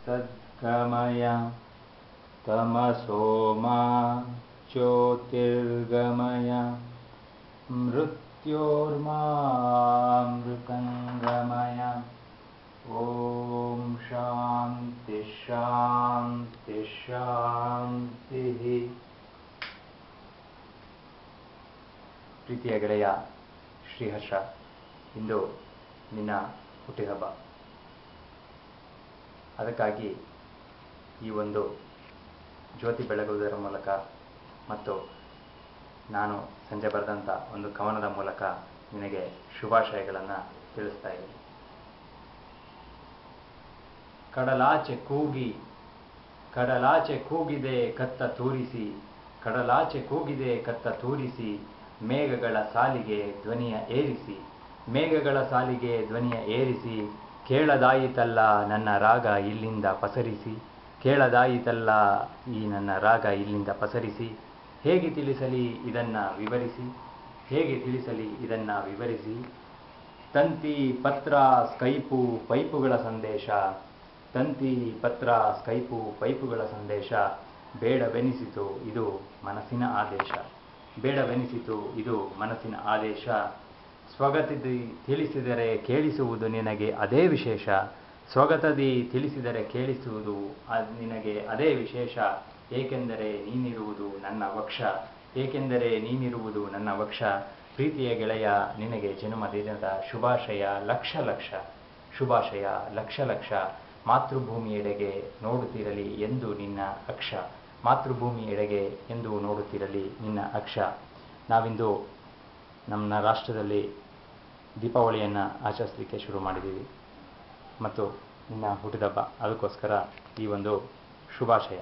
ಸದ್ಗಮಯ ತಮಸೋ ಮಾ ಜ್ಯೋತಿರ್ಗಮಯ ಮೃತ್ಯೋರ್ಮಾಮೃತಂಗಮಯ. ಓಂ ಶಾಂತಿ ಶಾಂತಿ ಶಾಂತಿ. ಪ್ರೀತಿಯ ಗೆಳೆಯ ಶ್ರೀಹರ್ಷ, ಇಂದು ನಿನ್ನ ಹುಟ್ಟಿಹಬ್ಬ. ಅದಕ್ಕಾಗಿ ಈ ಒಂದು ಜ್ಯೋತಿ ಬೆಳಗುವುದರ ಮೂಲಕ ಮತ್ತು ನಾನು ಸಂಜೆ ಬರೆದಂಥ ಒಂದು ಕವನದ ಮೂಲಕ ನಿನಗೆ ಶುಭಾಶಯಗಳನ್ನು ತಿಳಿಸ್ತಾ ಇದ್ದೀನಿ. ಕಡಲಾಚೆ ಕೂಗಿದೆ ಕತ್ತ ತೂರಿಸಿ, ಕಡಲಾಚೆ ಕೂಗಿದೆ ಕತ್ತ ತೂರಿಸಿ, ಮೇಘಗಳ ಸಾಲಿಗೆ ಧ್ವನಿಯ ಏರಿಸಿ, ಕೇಳದಾಯಿತಲ್ಲ ನನ್ನ ರಾಗ ಇಲ್ಲಿಂದ ಪಸರಿಸಿ, ಹೇಗೆ ತಿಳಿಸಲಿ ಇದನ್ನ ವಿವರಿಸಿ, ತಂತಿ ಪತ್ರ ಸ್ಕೈಪು ಪೈಪುಗಳ ಸಂದೇಶ, ಬೇಡವೆನಿಸಿತು ಇದು ಮನಸ್ಸಿನ ಆದೇಶ, ಸ್ವಗತದಿ ತಿಳಿಸಿದರೆ ಕೇಳಿಸುವುದು ನಿನಗೆ ಅದೇ ವಿಶೇಷ, ಏಕೆಂದರೆ ನೀನಿರುವುದು ನನ್ನ ವಕ್ಷ. ಪ್ರೀತಿಯ ಗೆಳೆಯ, ನಿನಗೆ ಜನ್ಮದಿನದ ಶುಭಾಶಯ ಲಕ್ಷ ಲಕ್ಷ. ಮಾತೃಭೂಮಿಯೆಡೆಗೆ ನೋಡುತ್ತಿರಲಿ ಎಂದು ನಿನ್ನ ಅಕ್ಷ. ನಾವಿಂದು ನಮ್ಮ ರಾಷ್ಟ್ರದಲ್ಲಿ ದೀಪಾವಳಿಯನ್ನು ಆಚರಿಸಲಿಕ್ಕೆ ಶುರು ಮಾಡಿದ್ದೀವಿ ಮತ್ತು ನಿನ್ನ ಹುಟ್ಟಿದಬ್ಬ, ಅದಕ್ಕೋಸ್ಕರ ಈ ಒಂದು ಶುಭಾಶಯ.